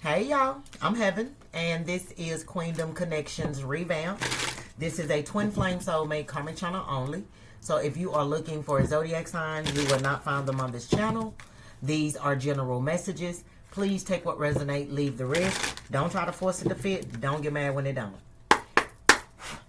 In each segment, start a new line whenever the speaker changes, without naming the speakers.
Hey y'all, I'm Heaven, and this is Queendom Connections Revamp. This is a twin flame soulmate karmic channel only. So if you are looking for a zodiac sign, you will not find them on this channel. These are general messages. Please take what resonate, leave the rest. Don't try to force it to fit. Don't get mad when it don't.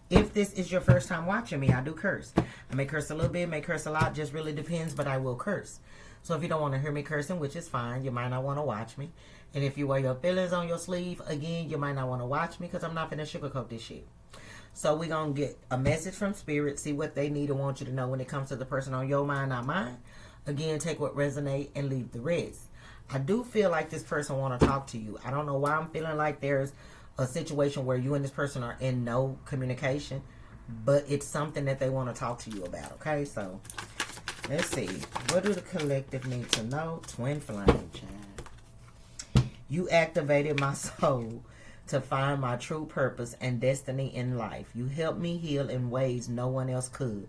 If this is your first time watching me, I do curse. I may curse a little bit, may curse a lot, just really depends, but I will curse. So if you don't want to hear me cursing, which is fine, you might not want to watch me. And if you wear your feelings on your sleeve, again, you might not want to watch me because I'm not going to sugarcoat this shit. So we're going to get a message from Spirit, see what they need and want you to know when it comes to the person on your mind, not mine. Again, take what resonate and leave the rest. I do feel like this person want to talk to you. I don't know why I'm feeling like there's a situation where you and this person are in no communication, but it's something that they want to talk to you about, okay? So let's see. What do the collective need to know? Twin flame, child. You activated my soul to find my true purpose and destiny in life. You helped me heal in ways no one else could.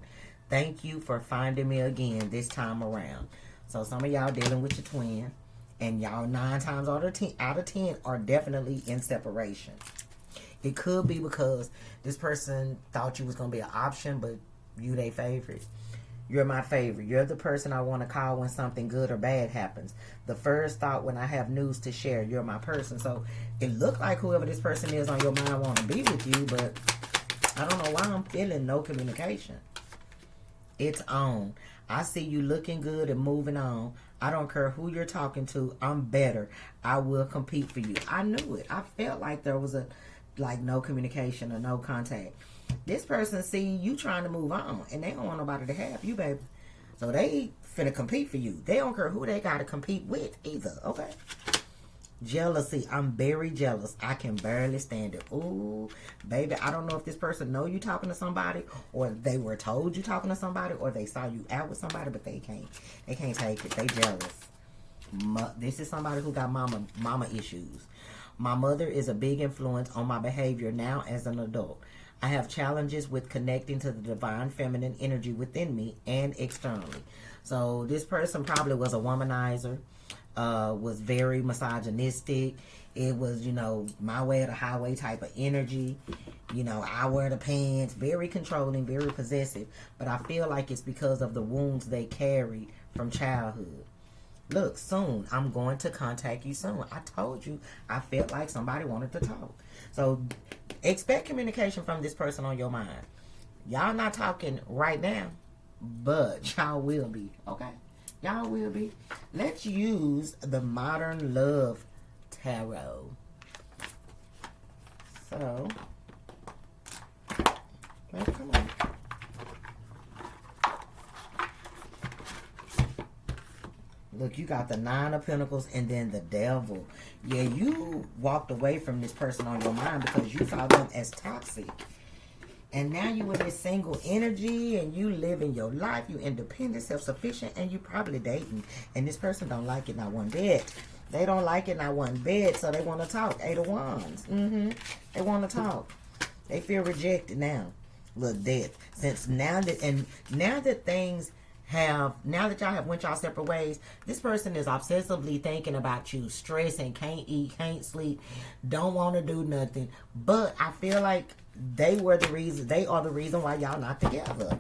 Thank you for finding me again this time around. So some of y'all dealing with your twin, and y'all 9 times out of 10 are definitely in separation. It could be because this person thought you was going to be an option, but you their favorite. You're my favorite. You're the person I want to call when something good or bad happens. The first thought when I have news to share. You're my person. So it looked like whoever this person is on your mind want to be with you, but I don't know why I'm feeling no communication. It's on. I see you looking good and moving on. I don't care who you're talking to. I'm better. I will compete for you. I knew it. I felt like there was no communication or no contact. This person see you trying to move on, and they don't want nobody to have you, baby. So they finna compete for you. They don't care who they gotta compete with either, okay? Jealousy. I'm very jealous. I can barely stand it. Ooh, baby, I don't know if this person know you talking to somebody, or they were told you talking to somebody, or they saw you out with somebody, but they can't. They can't take it. They jealous. This is somebody who got mama issues. My mother is a big influence on my behavior now as an adult. I have challenges with connecting to the divine feminine energy within me and externally. So this person probably was a womanizer, was very misogynistic. It was, my way or the highway type of energy. I wear the pants, very controlling, very possessive. But I feel like it's because of the wounds they carried from childhood. Look, soon, I'm going to contact you soon. I told you, I felt like somebody wanted to talk. So, expect communication from this person on your mind. Y'all not talking right now, but y'all will be, okay? Y'all will be. Let's use the Modern Love Tarot. So, come on. Look, you got the 9 of Pentacles and then the Devil. Yeah, you walked away from this person on your mind because you saw them as toxic. And now you in this single energy and you living your life. You independent, self-sufficient, and you probably dating. And this person don't like it not one bit. They don't like it not one bit, so they want to talk. 8 of Wands. They want to talk. They feel rejected now. Look, death. Now that y'all have went y'all separate ways, this person is obsessively thinking about you, stressing, can't eat, can't sleep, don't want to do nothing. But I feel like they are the reason why y'all not together.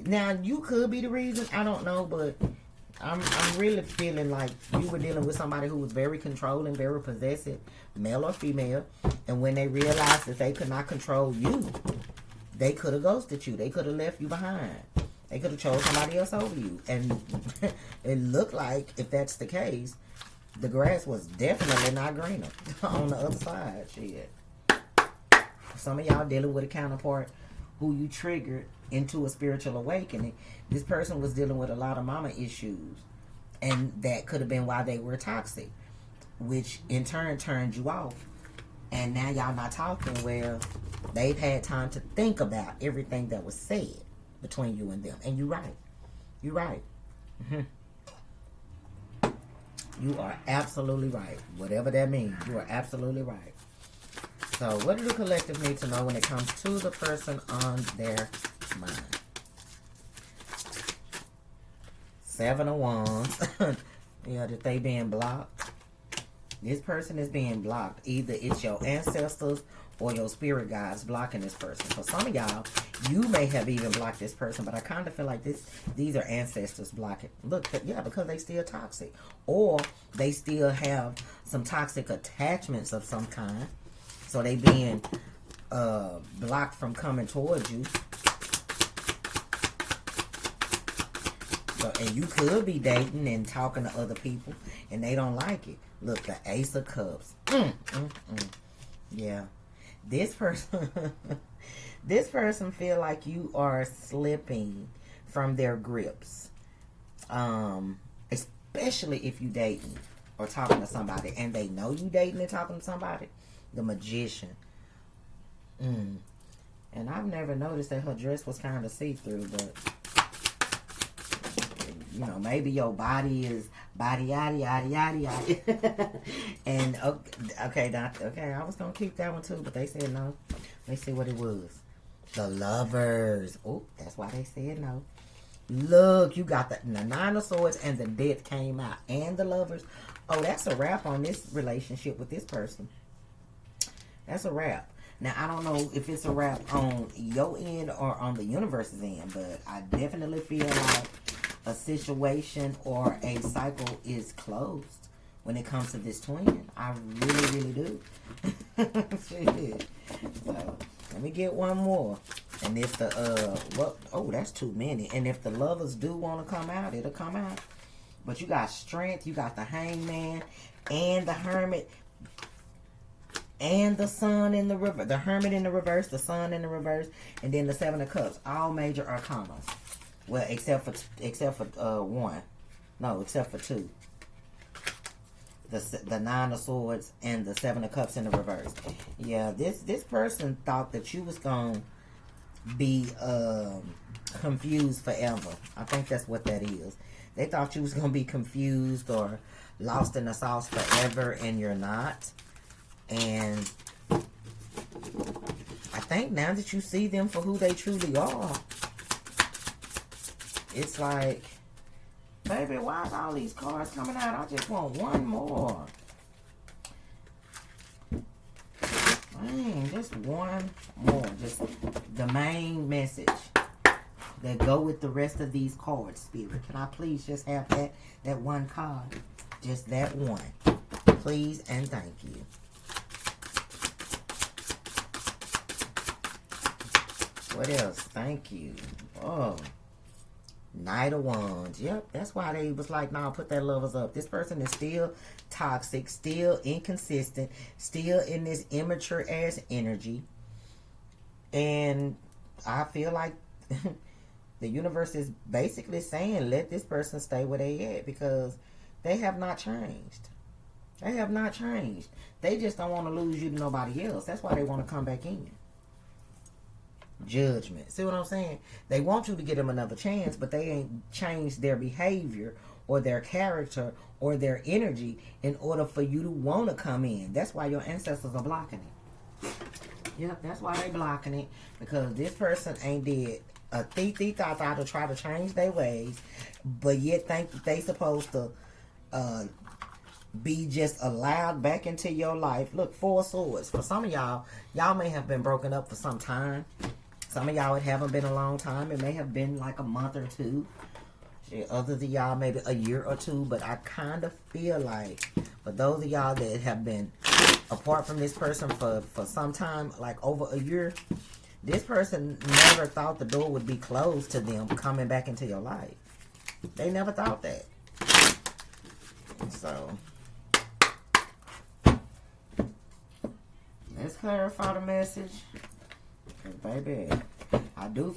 Now, you could be the reason, I don't know, but I'm really feeling like you were dealing with somebody who was very controlling, very possessive, male or female, and when they realized that they could not control you, they could have ghosted you. They could have left you behind. They could have chose somebody else over you. And it looked like, if that's the case, the grass was definitely not greener on the other side. Shit. Some of y'all dealing with a counterpart who you triggered into a spiritual awakening. This person was dealing with a lot of mama issues. And that could have been why they were toxic, which in turn turned you off. And now y'all not talking. Well, they've had time to think about everything that was said between you and them. And you're right. You're right. You are absolutely right. Whatever that means, you are absolutely right. So what do the collective need to know when it comes to the person on their mind? 7 of Wands. Yeah, that they being blocked. This person is being blocked. Either it's your ancestors or your spirit guides blocking this person. For some of y'all, you may have even blocked this person, but I kind of feel like these are ancestors blocking. Look, yeah, because they still toxic. Or they still have some toxic attachments of some kind. So they being blocked from coming towards you. So, and you could be dating and talking to other people, and they don't like it. Look, the Ace of Cups. Yeah. This person, this person feel like you are slipping from their grips. Especially if you dating or talking to somebody, and they know you dating and talking to somebody. The Magician. And I've never noticed that her dress was kind of see-through, but you know, maybe your body is body yada yada yada yada. And okay, I was gonna keep that one too, but they said no. Let's see what it was. The Lovers. Oh, that's why they said no. Look, you got the Nine of Swords and the Death came out, and the Lovers. Oh, that's a wrap on this relationship with this person. That's a wrap. Now, I don't know if it's a wrap on your end or on the universe's end, but I definitely feel like a situation or a cycle is closed when it comes to this twin. I really, really do. So, let me get one more. And if the, oh, that's too many. And if the Lovers do want to come out, it'll come out. But you got Strength, you got the Hangman, and the Hermit, and the Sun in the reverse. The Hermit in the reverse, the Sun in the reverse, and then the Seven of Cups. All major arcanas. Well, except for one. No, except for two. The Nine of Swords and the Seven of Cups in the reverse. Yeah, this person thought that you was gonna be confused forever. I think that's what that is. They thought you was gonna be confused or lost in the sauce forever, and you're not. And I think now that you see them for who they truly are, it's like, baby, why is all these cards coming out? I just want one more. Dang, just one more. Just the main message that go with the rest of these cards, Spirit. Can I please just have that one card? Just that one. Please and thank you. What else? Thank you. Oh. Knight of Wands. Yep, that's why they was like, nah, put that Lovers up. This person is still toxic, still inconsistent, still in this immature ass energy. And I feel like the universe is basically saying, let this person stay where they at, because they have not changed. They have not changed. They just don't want to lose you to nobody else. That's why they want to come back in. Judgment. See what I'm saying? They want you to give them another chance, but they ain't changed their behavior or their character or their energy in order for you to want to come in. That's why your ancestors are blocking it. Yep, that's why they blocking it, because this person ain't did a thought to try to change their ways, but yet think that they supposed to be just allowed back into your life. Look, Four of Swords. For some of y'all may have been broken up for some time. Some of y'all, it haven't been a long time. It may have been like a month or two. Others of y'all, maybe a year or two. But I kind of feel like, for those of y'all that have been apart from this person for some time, like over a year, this person never thought the door would be closed to them coming back into your life. They never thought that. So, let's clarify the message. Baby, I do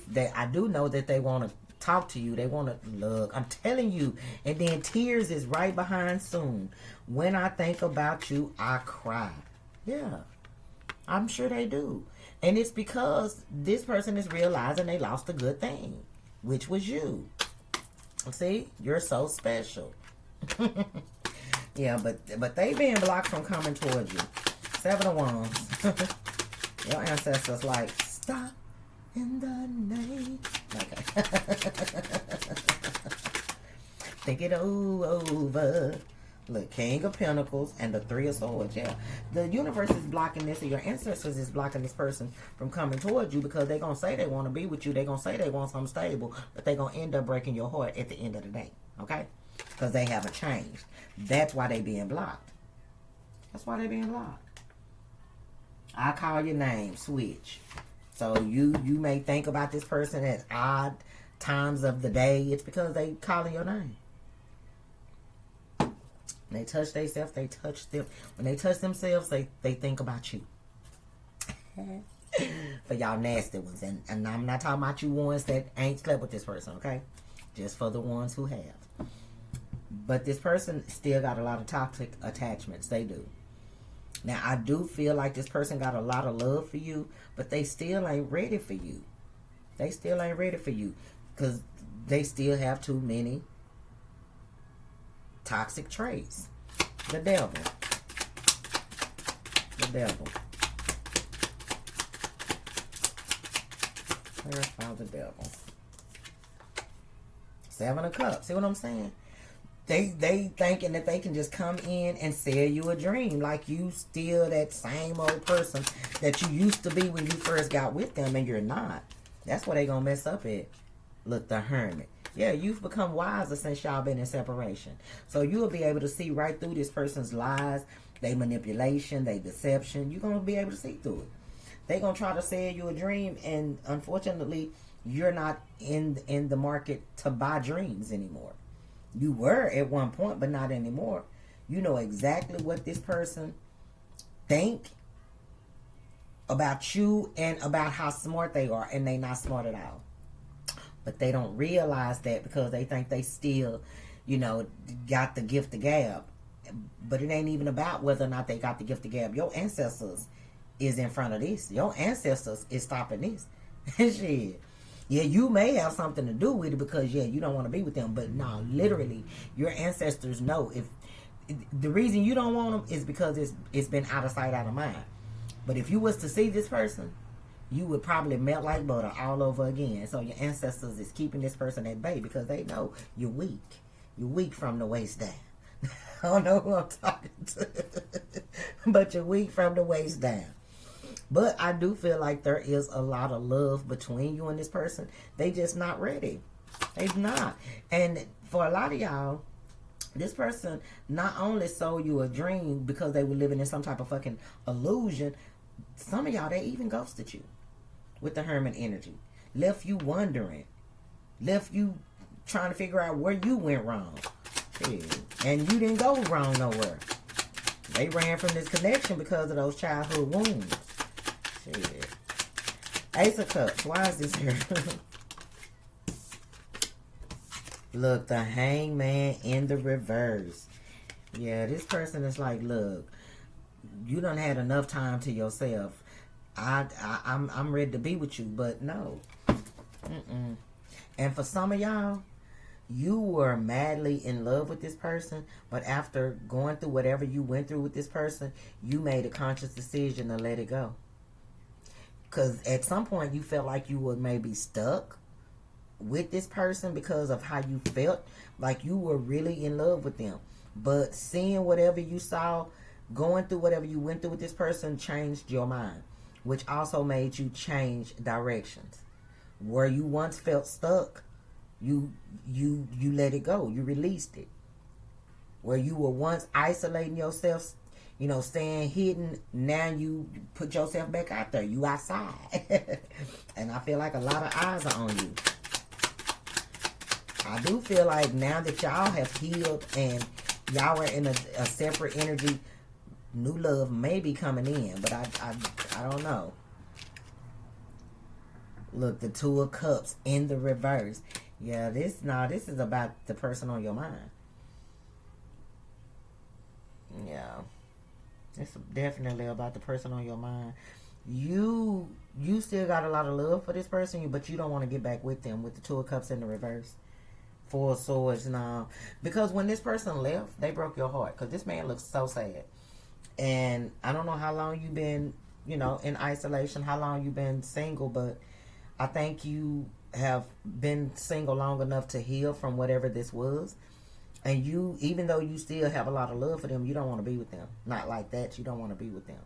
know that they want to talk to you. They want to look. I'm telling you. And then tears is right behind soon. When I think about you, I cry. Yeah, I'm sure they do. And it's because this person is realizing they lost a good thing, which was you. See, you're so special. Yeah, but they being blocked from coming towards you. Seven of Wands. Your ancestors like, stop in the name. Okay. Think it over. Look, King of Pentacles and the Three of Swords. Yeah, the universe is blocking this, or your ancestors is blocking this person from coming towards you because they're going to say they want to be with you. They're going to say they want something stable, but they're going to end up breaking your heart at the end of the day. Okay? Because they haven't changed. That's why they being blocked. That's why they being blocked. I call your name, switch. So you may think about this person at odd times of the day. It's because they calling your name. When they touch themselves, they touch them. When they touch themselves, they think about you. For y'all nasty ones. And I'm not talking about you ones that ain't slept with this person, okay? Just for the ones who have. But this person still got a lot of toxic attachments. They do. Now, I do feel like this person got a lot of love for you, but they still ain't ready for you. They still ain't ready for you because they still have too many toxic traits. The devil. The devil. Clarify the devil. Seven of Cups. See what I'm saying? They thinking that they can just come in and sell you a dream like you still that same old person that you used to be when you first got with them, and you're not. That's where they gonna mess up at. Look, the Hermit. Yeah, you've become wiser since y'all been in separation. So you'll be able to see right through this person's lies, they manipulation, they deception. You're going to be able to see through it. They're going to try to sell you a dream, and unfortunately, you're not in the market to buy dreams anymore. You were at one point, but not anymore. You know exactly what this person think about you and about how smart they are, and they not smart at all. But they don't realize that because they think they still, got the gift of gab. But it ain't even about whether or not they got the gift of gab. Your ancestors is in front of this. Your ancestors is stopping this. Shit. Yeah, you may have something to do with it because, you don't want to be with them. But no, literally, your ancestors know. If the reason you don't want them is because it's been out of sight, out of mind. But if you was to see this person, you would probably melt like butter all over again. So your ancestors is keeping this person at bay because they know you're weak. You're weak from the waist down. I don't know who I'm talking to. But you're weak from the waist down. But I do feel like there is a lot of love between you and this person. They just not ready. They're not. And for a lot of y'all, this person not only sold you a dream because they were living in some type of fucking illusion. Some of y'all, they even ghosted you with the Hermit energy. Left you wondering. Left you trying to figure out where you went wrong. Shit. And you didn't go wrong nowhere. They ran from this connection because of those childhood wounds. Shit. Ace of Cups. Why is this here? Look, the Hangman in the reverse. Yeah, this person is like, look, you done had enough time to yourself. I'm ready to be with you, but no. And for some of y'all, you were madly in love with this person, but after going through whatever you went through with this person, you made a conscious decision to let it go. Because at some point, you felt like you were maybe stuck with this person because of how you felt, like you were really in love with them. But seeing whatever you saw, going through whatever you went through with this person changed your mind, which also made you change directions. Where you once felt stuck, you let it go. You released it. Where you were once isolating yourself, staying hidden, now you put yourself back out there. You outside. And I feel like a lot of eyes are on you. I do feel like now that y'all have healed and y'all are in a separate energy, new love may be coming in, but I don't know. Look, the Two of Cups in the reverse. Yeah, this is about the person on your mind. Yeah. It's definitely about the person on your mind. You still got a lot of love for this person, but you don't want to get back with them with the Two of Cups in the reverse. Four of Swords now. Because when this person left, they broke your heart. Because this man looks so sad. And I don't know how long you've been, in isolation, how long you've been single, but I think you have been single long enough to heal from whatever this was. And you, even though you still have a lot of love for them, you don't want to be with them. Not like that. You don't want to be with them.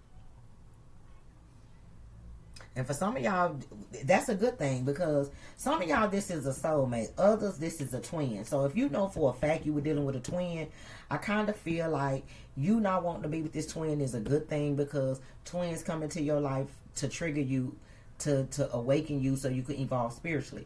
And for some of y'all, that's a good thing, because some of y'all, this is a soulmate. Others, this is a twin. So if you know for a fact you were dealing with a twin, I kind of feel like you not wanting to be with this twin is a good thing, because twins come into your life to trigger you, to awaken you so you can evolve spiritually.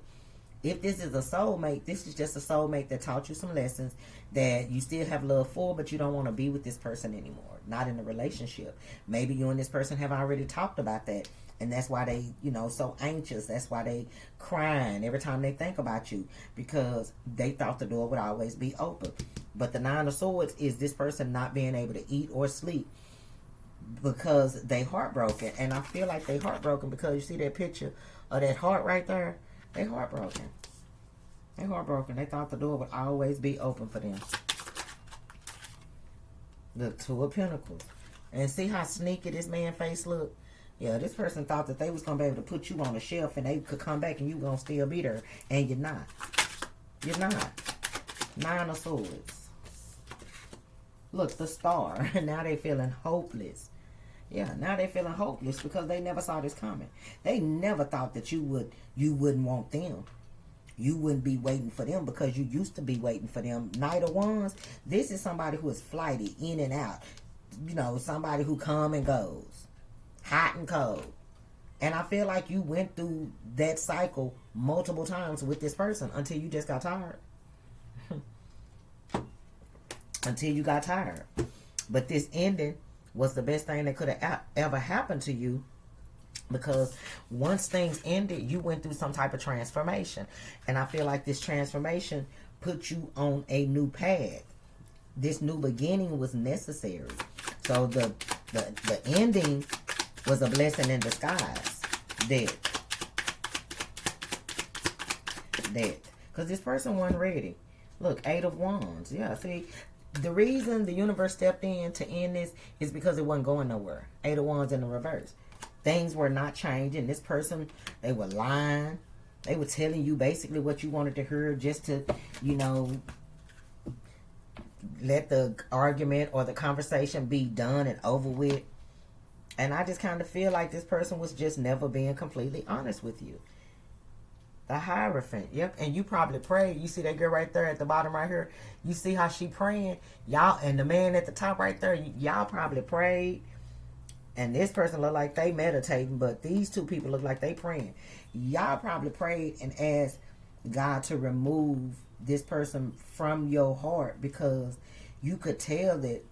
If this is a soulmate, this is just a soulmate that taught you some lessons that you still have love for, but you don't want to be with this person anymore. Not in a relationship. Maybe you and this person have already talked about that. And that's why they, so anxious. That's why they crying every time they think about you, because they thought the door would always be open. But the Nine of Swords is this person not being able to eat or sleep because they heartbroken. And I feel like they heartbroken because you see that picture of that heart right there? They heartbroken. They heartbroken. They thought the door would always be open for them. The Two of Pentacles. And see how sneaky this man's face look? Yeah, this person thought that they was going to be able to put you on a shelf and they could come back and you going to still be there. And you're not. You're not. Nine of Swords. Look, the Star. Now they feeling hopeless. Yeah, now they feeling hopeless because they never saw this coming. They never thought that you wouldn't want them. You wouldn't be waiting for them because you used to be waiting for them. Knight of Wands, this is somebody who is flighty, in and out. Somebody who come and goes. Hot and cold. And I feel like you went through that cycle multiple times with this person until you just got tired. Until you got tired. But this ending was the best thing that could have ever happened to you, because once things ended, you went through some type of transformation. And I feel like this transformation put you on a new path. This new beginning was necessary. So the ending was a blessing in disguise. Death. Because this person wasn't ready. Look, Eight of Wands. Yeah, see, the reason the universe stepped in to end this is because it wasn't going nowhere. Eight of Wands in the reverse. Things were not changing. This person, they were lying. They were telling you basically what you wanted to hear just to, let the argument or the conversation be done and over with. And I just kind of feel like this person was just never being completely honest with you. The Hierophant. Yep. And you probably prayed. You see that girl right there at the bottom right here? You see how she praying? Y'all, and the man at the top right there, y'all probably prayed. And this person look like they meditating, but these two people look like they praying. Y'all probably prayed and asked God to remove this person from your heart, because you could tell that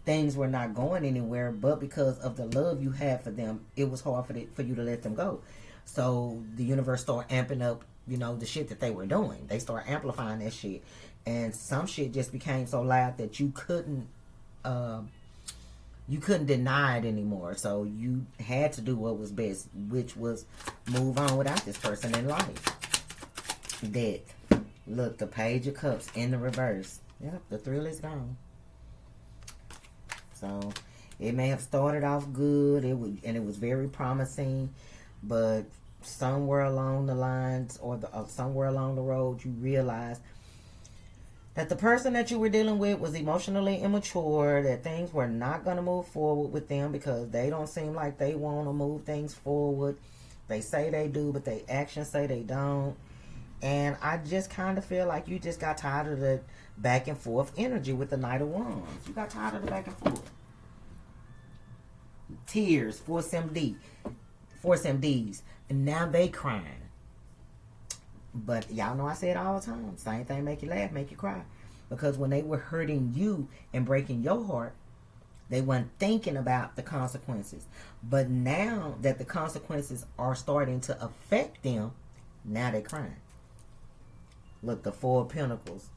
things were not going anywhere, but because of the love you had for them, it was hard for you to let them go. So the universe started amping up, the shit that they were doing. They started amplifying that shit. And some shit just became so loud that you couldn't deny it anymore. So you had to do what was best, which was move on without this person in life. Death. Look, the Page of Cups in the reverse. Yep, the thrill is gone. So it may have started off good, and it was very promising, but somewhere along the lines or somewhere along the road, you realized that the person that you were dealing with was emotionally immature, that things were not going to move forward with them because they don't seem like they want to move things forward. They say they do, but their actions say they don't. And I just kind of feel like you just got tired of the back and forth energy with the Knight of Wands. You got tired of the back and forth. Tears, force MDs. And now they crying. But y'all know I say it all the time. Same thing make you laugh, make you cry. Because when they were hurting you and breaking your heart, they weren't thinking about the consequences. But now that the consequences are starting to affect them, now they're crying. Look, the Four of Pentacles.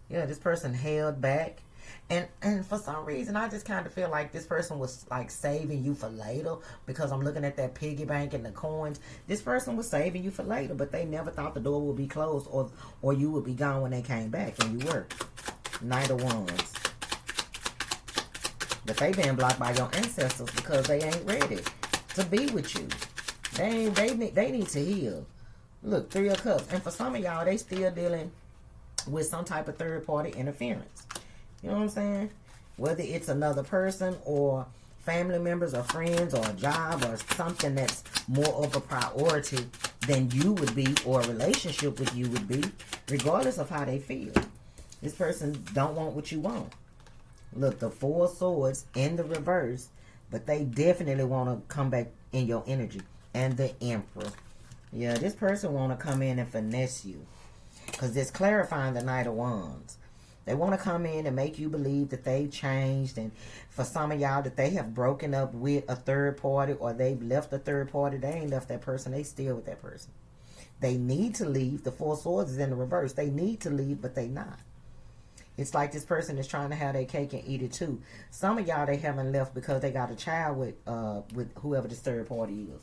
Yeah, this person held back. And for some reason, I just kind of feel like this person was like saving you for later, because I'm looking at that piggy bank and the coins. This person was saving you for later, but they never thought the door would be closed or you would be gone when they came back, and you were. Knight of Wands. But they been blocked by your ancestors because they ain't ready to be with you. They need to heal. Look, Three of Cups. And for some of y'all, they still dealing with some type of third-party interference. You know what I'm saying? Whether it's another person or family members or friends or a job or something that's more of a priority than you would be, or a relationship with you would be, regardless of how they feel. This person don't want what you want. Look, the Four of Swords in the reverse, but they definitely want to come back in your energy. And the Emperor. Yeah, this person want to come in and finesse you. Because it's clarifying the Knight of Wands. They want to come in and make you believe that they've changed. And for some of y'all, that they have broken up with a third party, or they've left a third party. They ain't left that person. They still with that person. They need to leave. The Four of Swords is in the reverse. They need to leave, but they not. It's like this person is trying to have their cake and eat it too. Some of y'all, they haven't left because they got a child with whoever this third party is.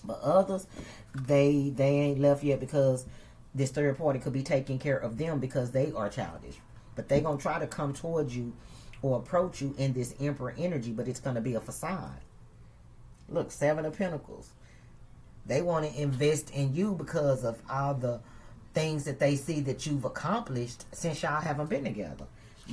But others, they ain't left yet because this third party could be taking care of them because they are childish. But they going to try to come towards you or approach you in this Emperor energy, but it's going to be a facade. Look, Seven of Pentacles. They want to invest in you because of all the things that they see that you've accomplished since y'all haven't been together.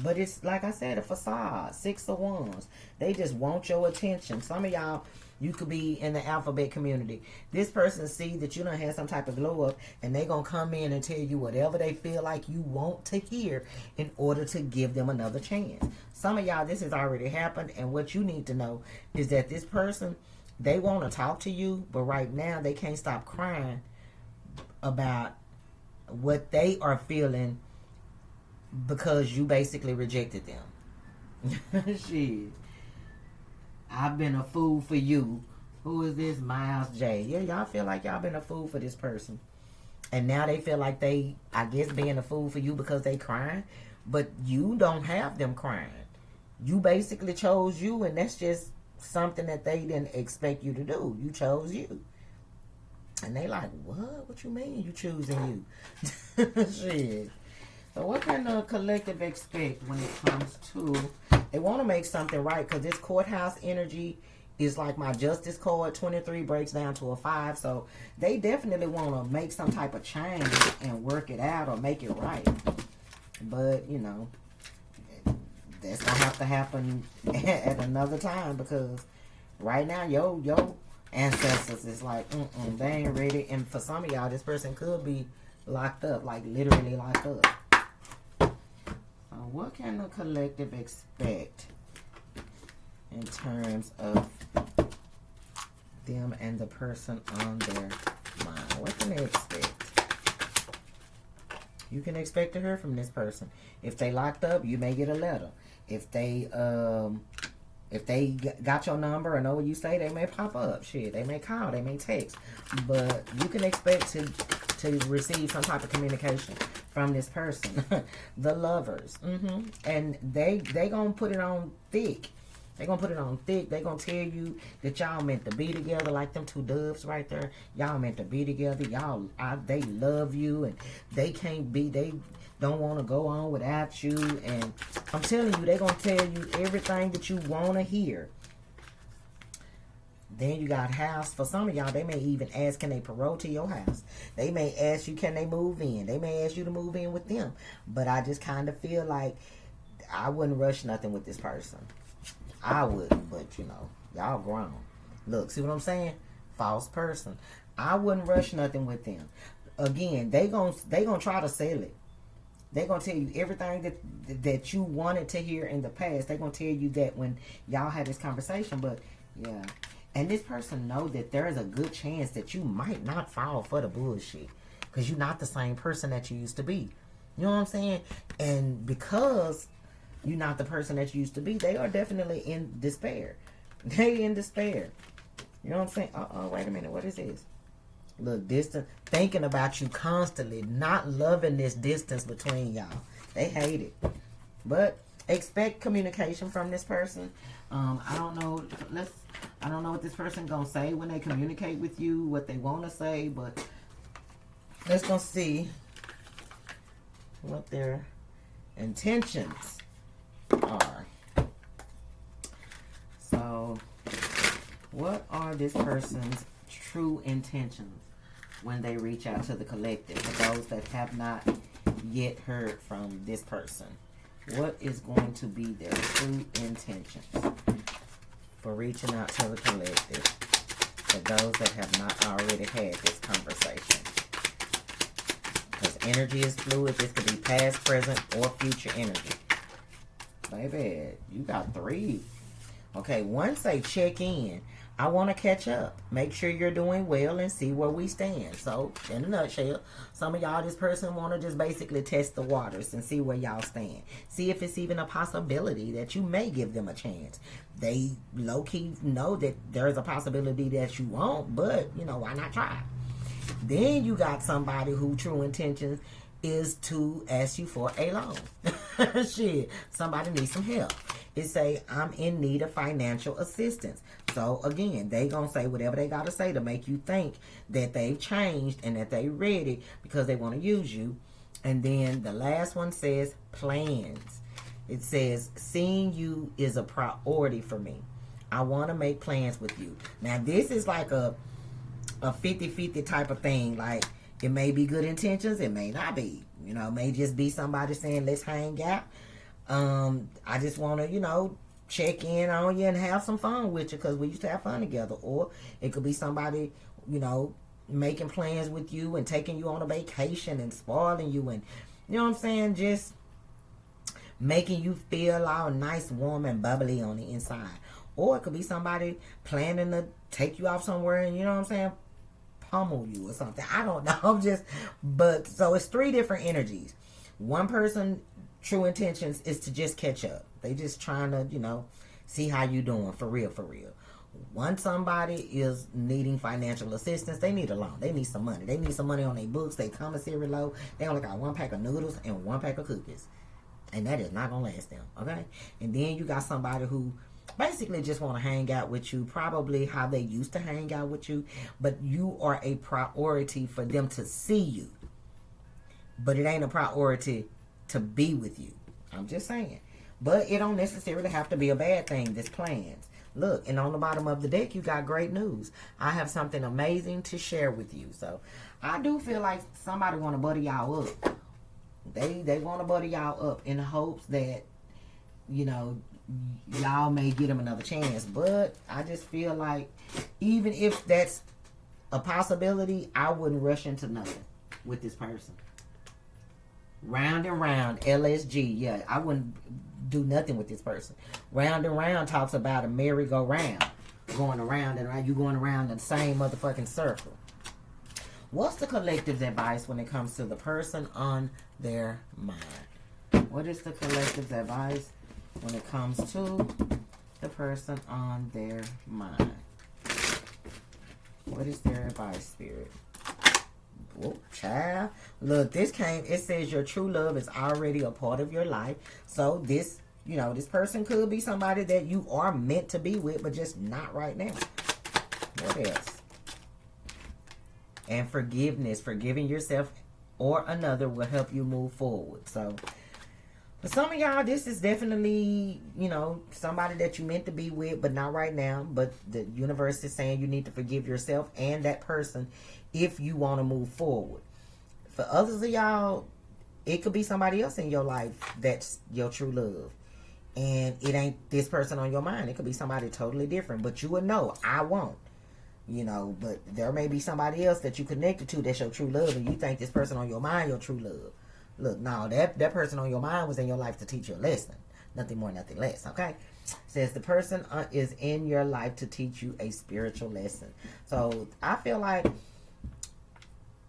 But it's, like I said, a facade. Six of Wands. They just want your attention. Some of y'all, you could be in the alphabet community. This person see that you done had some type of glow up, and they going to come in and tell you whatever they feel like you want to hear in order to give them another chance. Some of y'all, this has already happened, and what you need to know is that this person, they want to talk to you, but right now they can't stop crying about what they are feeling because you basically rejected them. Shit. I've been a fool for you. Who is this? Miles J. Yeah, y'all feel like y'all been a fool for this person. And now they feel like they, I guess, being a fool for you because they crying. But you don't have them crying. You basically chose you, and that's just something that they didn't expect you to do. You chose you. And they like, what? What you mean you choosing you? Shit. So what can the collective expect when it comes to... They want to make something right, because this courthouse energy is like my justice card. 23 breaks down to a 5. So they definitely want to make some type of change and work it out or make it right. But, you know, that's going to have to happen at another time, because right now, yo ancestors is like, they ain't ready. And for some of y'all, this person could be locked up, like literally locked up. What can the collective expect in terms of them and the person on their mind? What can they expect? You can expect to hear from this person. If they locked up, you may get a letter. If they got your number or know what you say, they may pop up. Shit, they may call, they may text. But you can expect to receive some type of communication from this person. The Lovers. And they gonna put it on thick. They gonna put it on thick. They gonna tell you that y'all meant to be together, like them two doves right there. Y'all meant to be together. They love you, and they don't want to go on without you. And I'm telling you, they gonna tell you everything that you want to hear. Then you got house. For some of y'all, they may even ask, can they parole to your house? They may ask you, can they move in? They may ask you to move in with them. But I just kind of feel like I wouldn't rush nothing with this person. I wouldn't, but you know, y'all grown. Look, see what I'm saying? False person. I wouldn't rush nothing with them. Again, they gonna try to sell it. They're going to tell you everything that you wanted to hear in the past. They're going to tell you that when y'all had this conversation. But, yeah. And this person know that there is a good chance that you might not fall for the bullshit. Because you're not the same person that you used to be. You know what I'm saying? And because you're not the person that you used to be, they are definitely in despair. They in despair. You know what I'm saying? Wait a minute. What is this? Look, distant, thinking about you constantly, not loving this distance between y'all. They hate it. But expect communication from this person. I don't know. I don't know what this person gonna say when they communicate with you, what they want to say, but let's go see what their intentions are. So, what are this person's true intentions when they reach out to the collective, for those that have not yet heard from this person? What is going to be their true intentions for reaching out to the collective? For those that have not already had this conversation. Because energy is fluid. This could be past, present, or future energy. Baby, you got 3. Okay, one say check in. I want to catch up. Make sure you're doing well and see where we stand. So, in a nutshell, some of y'all, this person want to just basically test the waters and see where y'all stand. See if it's even a possibility that you may give them a chance. They low-key know that there's a possibility that you won't, but, you know, why not try? Then you got somebody who true intentions is to ask you for a loan. Shit, somebody needs some help. It say, I'm in need of financial assistance. So, again, they gonna say whatever they gotta say to make you think that they've changed and that they ready because they want to use you. And then the last one says plans. It says, seeing you is a priority for me. I want to make plans with you. Now, this is like a 50-50 type of thing. Like, it may be good intentions. It may not be. You know, it may just be somebody saying, let's hang out. I just want to, you know, check in on you and have some fun with you because we used to have fun together. Or it could be somebody, you know, making plans with you and taking you on a vacation and spoiling you and, you know what I'm saying, just making you feel all nice, warm, and bubbly on the inside. Or it could be somebody planning to take you off somewhere and, you know what I'm saying, pummel you or something. I don't know. But so it's 3 different energies. One person, true intentions is to just catch up. They just trying to, you know, see how you doing for real, for real. One somebody is needing financial assistance. They need a loan. They need some money. They need some money on their books. They commissary low. They only got 1 pack of noodles and 1 pack of cookies. And that is not going to last them, okay? And then you got somebody who basically just want to hang out with you, probably how they used to hang out with you, but you are a priority for them to see you. But it ain't a priority to be with you. I'm just saying. But it don't necessarily have to be a bad thing. There's plans. Look, and on the bottom of the deck, you got great news. I have something amazing to share with you. So, I do feel like somebody want to buddy y'all up. They want to buddy y'all up in hopes that, you know, y'all may get them another chance. But I just feel like even if that's a possibility, I wouldn't rush into nothing with this person. Round and round, LSG. Yeah, I wouldn't do nothing with this person. Round and round talks about a merry-go-round. Going around and around. You going around in the same motherfucking circle. What's the collective's advice when it comes to the person on their mind? What is the collective's advice when it comes to the person on their mind? What is their advice, Spirit? Oh, child. Look, it says your true love is already a part of your life. So this, you know, this person could be somebody that you are meant to be with, but just not right now. What else? And forgiveness. Forgiving yourself or another will help you move forward. So, for some of y'all, this is definitely, you know, somebody that you meant to be with, but not right now. But the universe is saying you need to forgive yourself and that person if you want to move forward. For others of y'all, it could be somebody else in your life that's your true love. And it ain't this person on your mind. It could be somebody totally different. But you would know, I won't. You know, but there may be somebody else that you connected to that's your true love, and you think this person on your mind your true love. Look, no, that person on your mind was in your life to teach you a lesson. Nothing more, nothing less, okay? Says the person is in your life to teach you a spiritual lesson. So, I feel like,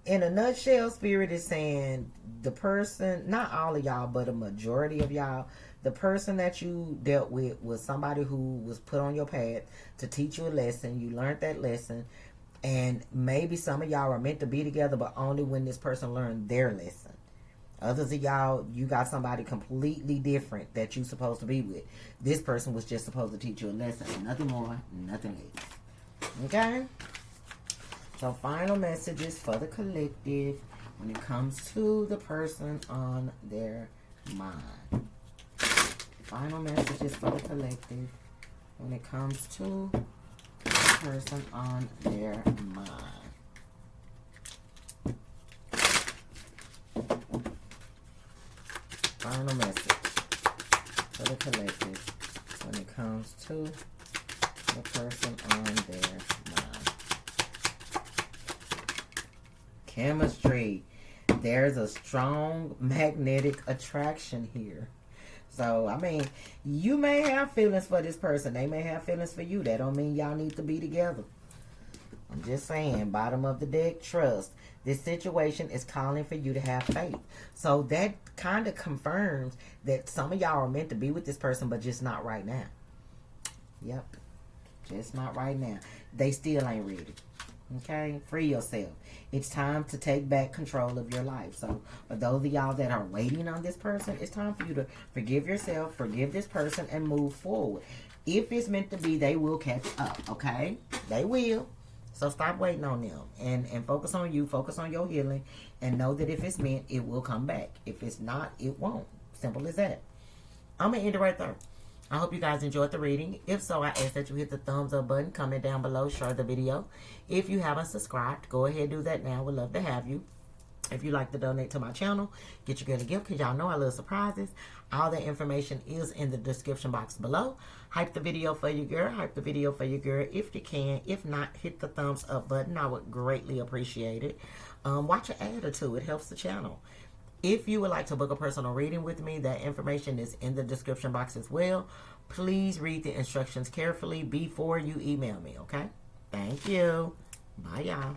in a nutshell, Spirit is saying the person, not all of y'all, but a majority of y'all, the person that you dealt with was somebody who was put on your path to teach you a lesson. You learned that lesson. And maybe some of y'all are meant to be together, but only when this person learned their lesson. Others of y'all, you got somebody completely different that you're supposed to be with. This person was just supposed to teach you a lesson. Nothing more, nothing less. Okay? So, final messages for the collective when it comes to the person on their mind. Final messages for the collective when it comes to the person on their mind. Final message. the collective when it comes to the person on their mind. Chemistry. There's a strong magnetic attraction here. So, I mean, you may have feelings for this person. They may have feelings for you. That don't mean y'all need to be together. I'm just saying, bottom of the deck, trust. This situation is calling for you to have faith. So that kind of confirms that some of y'all are meant to be with this person, but just not right now. Yep. Just not right now. They still ain't ready. Okay? Free yourself. It's time to take back control of your life. So for those of y'all that are waiting on this person, it's time for you to forgive yourself, forgive this person, and move forward. If it's meant to be, they will catch up. Okay? They will. So stop waiting on them and focus on you, focus on your healing, and know that if it's meant, it will come back. If it's not, it won't. Simple as that. I'm going to end it right there. I hope you guys enjoyed the reading. If so, I ask that you hit the thumbs up button, comment down below, share the video. If you haven't subscribed, go ahead and do that now. We'd love to have you. If you'd like to donate to my channel, get your girl a gift because y'all know I love surprises. All the information is in the description box below. Hype the video for your girl. Hype the video for your girl if you can. If not, hit the thumbs up button. I would greatly appreciate it. Watch an ad or two. It helps the channel. If you would like to book a personal reading with me, that information is in the description box as well. Please read the instructions carefully before you email me, okay? Thank you. Bye, y'all.